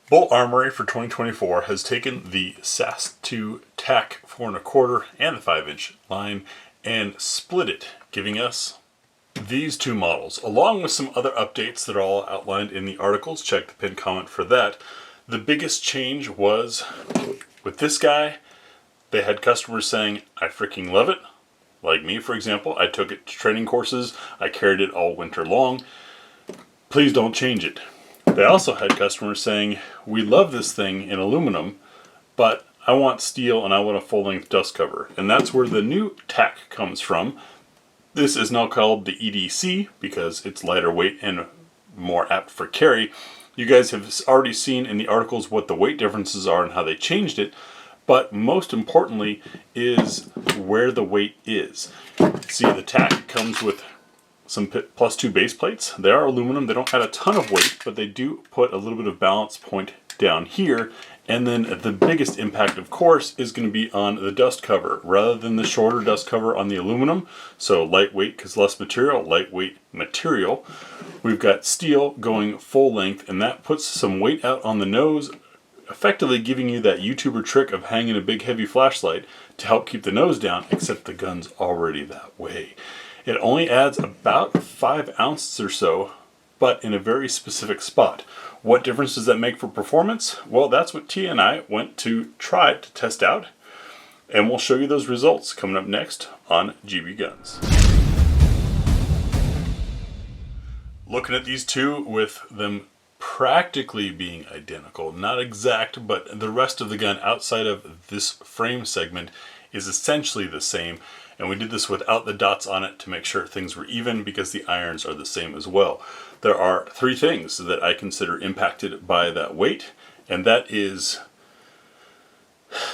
BUL Armory for 2024 has taken the SAS2 TAC 4 1/4 and the 5-inch line and split it, giving us these two models, along with some other updates that are all outlined in the articles. Check the pinned comment for that. The biggest change was with this guy, they had customers saying, I freaking love it. Like me, for example, I took it to training courses. I carried it all winter long. Please don't change it. They also had customers saying, we love this thing in aluminum, but I want steel and I want a full-length dust cover. And that's where the new TAC comes from. This is now called the EDC because it's lighter weight and more apt for carry. You guys have already seen in the articles what the weight differences are and how they changed it. But most importantly is where the weight is. See, the TAC comes with some +2 base plates. They are aluminum. They don't add a ton of weight, but they do put a little bit of balance point down here. And then the biggest impact, of course, is going to be on the dust cover rather than the shorter dust cover on the aluminum. So lightweight because less material, lightweight material. We've got steel going full length, and that puts some weight out on the nose, effectively giving you that YouTuber trick of hanging a big heavy flashlight to help keep the nose down, except the gun's already that way. It only adds about 5 ounces or so, but in a very specific spot. What difference does that make for performance? Well, that's what Tia and I went to try to test out, and we'll show you those results coming up next on GB Guns. Looking at these two with them practically being identical, not exact, but the rest of the gun outside of this frame segment is essentially the same. And we did this without the dots on it to make sure things were even because the irons are the same as well. There are 3 things that I consider impacted by that weight, and that is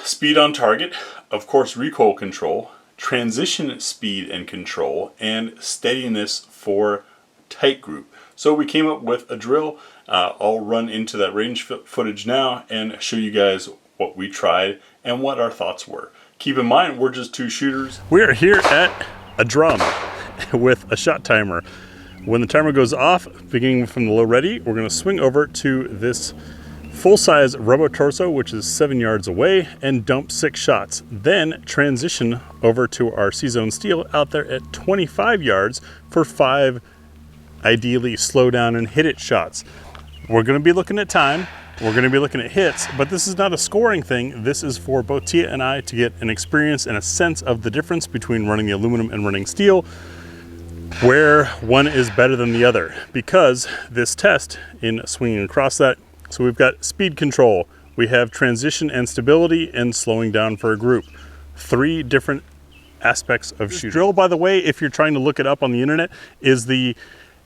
speed on target, of course recoil control, transition speed and control, and steadiness for tight group. So we came up with a drill. I'll run into that range footage now and show you guys what we tried and what our thoughts were. Keep in mind, we're just 2 shooters. We are here at a drum with a shot timer. When the timer goes off, beginning from the low ready, we're going to swing over to this full-size Robo Torso, which is 7 yards away, and dump 6 shots. Then transition over to our C-Zone Steel out there at 25 yards for 5 ideally slow down and hit it shots. We're going to be looking at time. We're going to be looking at hits, but this is not a scoring thing. This is for both Tia and I to get an experience and a sense of the difference between running the aluminum and running steel, where one is better than the other. Because this test in swinging across that, so we've got speed control, we have transition and stability, and slowing down for a group. 3 different aspects of shooting. Drill, by the way, if you're trying to look it up on the internet, is the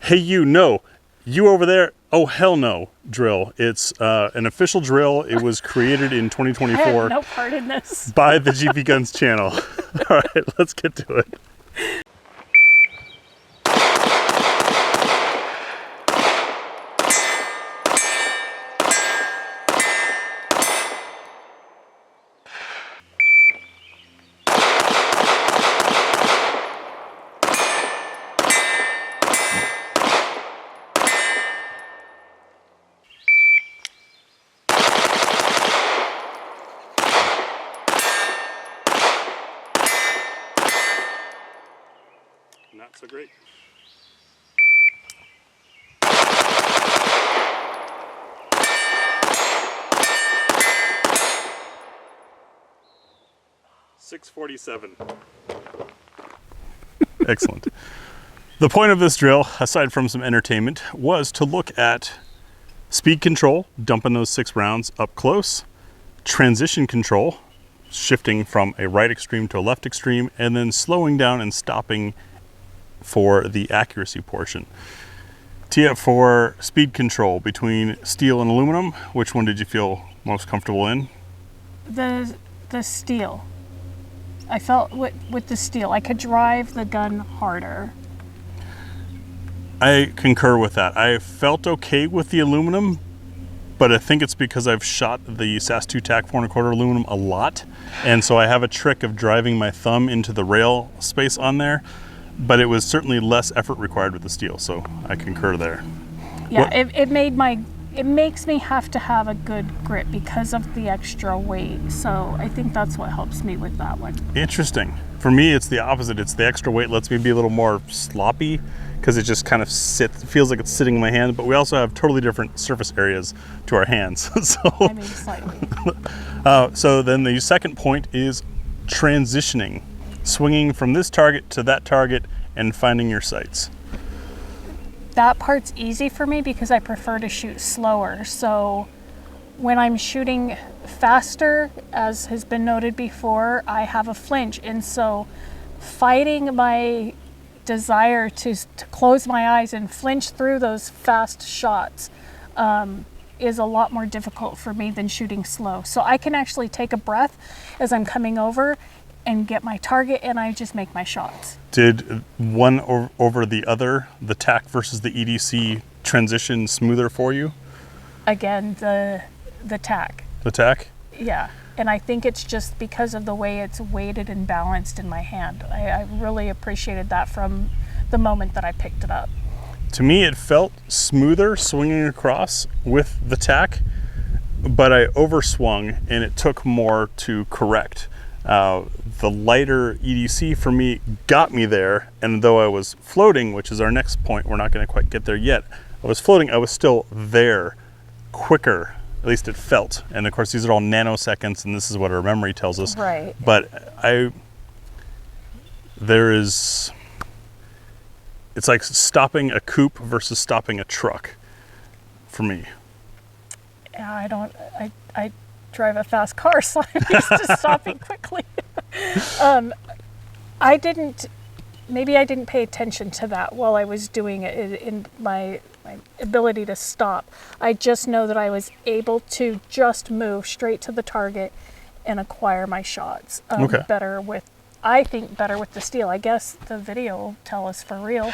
hey you over there, oh hell no drill. It's an official drill. It was created in 2024. I have no part in this. By the GB Guns channel. All right, let's get to it. Not so great. .647. Excellent. The point of this drill, aside from some entertainment, was to look at speed control, dumping those 6 rounds up close, transition control, shifting from a right extreme to a left extreme, and then slowing down and stopping for the accuracy portion. Tia, for speed control between steel and aluminum, which one did you feel most comfortable in? The steel. I felt with the steel, I could drive the gun harder. I concur with that. I felt okay with the aluminum, but I think it's because I've shot the SAS2 TAC 4 1/4 aluminum a lot, and so I have a trick of driving my thumb into the rail space on there. But it was certainly less effort required with the steel, so I concur there. Yeah, it made my it makes me have to have a good grip because of the extra weight. So I think that's what helps me with that one. Interesting. For me, it's the opposite. It's the extra weight lets me be a little more sloppy because it just kind of feels like it's sitting in my hand, but we also have totally different surface areas to our hands. I mean, slightly. So then the second point is transitioning, swinging from this target to that target and finding your sights. That part's easy for me because I prefer to shoot slower. So when I'm shooting faster, as has been noted before, I have a flinch. And so fighting my desire to close my eyes and flinch through those fast shots is a lot more difficult for me than shooting slow. So I can actually take a breath as I'm coming over and get my target, and I just make my shots. Did one over the other, the TAC versus the EDC, transition smoother for you? Again, the TAC. The TAC? Yeah, and I think it's just because of the way it's weighted and balanced in my hand. I really appreciated that from the moment that I picked it up. To me, it felt smoother swinging across with the TAC, but I overswung and it took more to correct. The lighter EDC for me got me there, and though I was floating, which is our next point, we're not going to quite get there yet. I was floating, I was still there quicker, at least it felt. And of course, these are all nanoseconds, and this is what our memory tells us. Right. But it's like stopping a coupe versus stopping a truck for me. Yeah, I drive a fast car, so I'm used to stopping quickly. Maybe I didn't pay attention to that while I was doing it in my ability to stop. I just know that I was able to just move straight to the target and acquire my shots. Okay. I think better with the steel. I guess the video will tell us for real.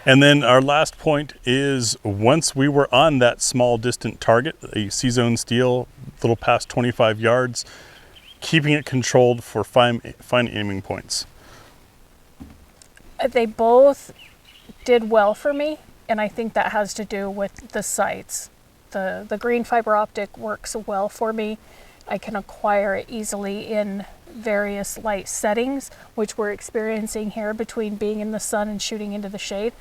And then our last point is once we were on that small distant target, a C-zone steel, little past 25 yards, keeping it controlled for fine aiming points. They both did well for me, and I think that has to do with the sights. The green fiber optic works well for me. I can acquire it easily in various light settings, which we're experiencing here between being in the sun and shooting into the shade.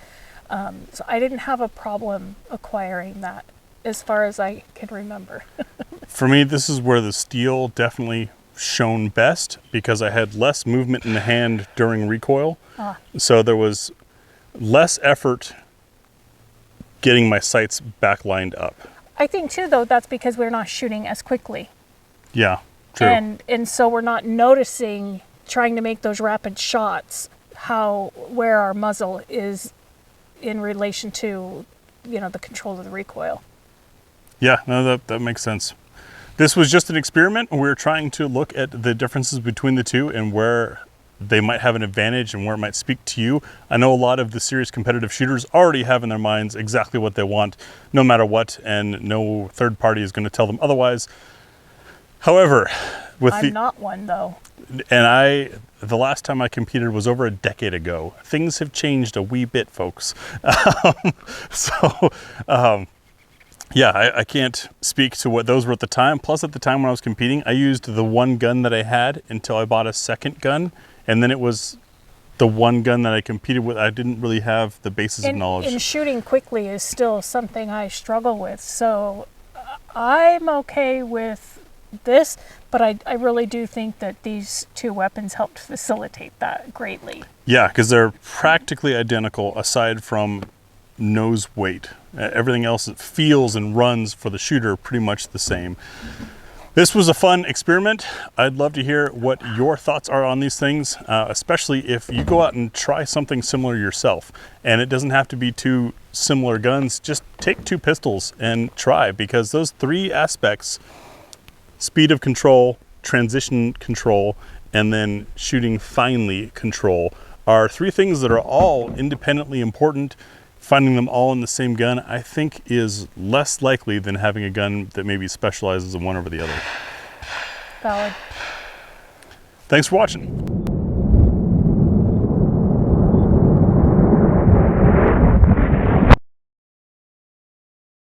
So I didn't have a problem acquiring that as far as I can remember. For me, this is where the steel definitely shone best because I had less movement in the hand during recoil. So there was less effort getting my sights back lined up. I think too, though, that's because we're not shooting as quickly. Yeah, true. And so we're not noticing, trying to make those rapid shots, where our muzzle is in relation to, the control of the recoil. Yeah, no, that makes sense. This was just an experiment. We were trying to look at the differences between the two and where they might have an advantage and where it might speak to you. I know a lot of the serious competitive shooters already have in their minds exactly what they want, no matter what, and no third party is going to tell them otherwise. However, I'm not one, though. And the last time I competed was over a decade ago. Things have changed a wee bit, folks. Yeah, I can't speak to what those were at the time. Plus, at the time when I was competing, I used the one gun that I had until I bought a second gun. And then it was the one gun that I competed with. I didn't really have the basis of knowledge. And shooting quickly is still something I struggle with. So I'm okay with this, but I really do think that these two weapons helped facilitate that greatly. Yeah, because they're practically identical aside from nose weight. Everything else that feels and runs for the shooter pretty much the same. This was a fun experiment. I'd love to hear what your thoughts are on these things, especially if you go out and try something similar yourself. And it doesn't have to be two similar guns. Just take two pistols and try, because those three aspects, speed of control, transition control, and then shooting finely control, are three things that are all independently important. Finding them all in the same gun, I think, is less likely than having a gun that maybe specializes in one over the other. Valid. Thanks for watching.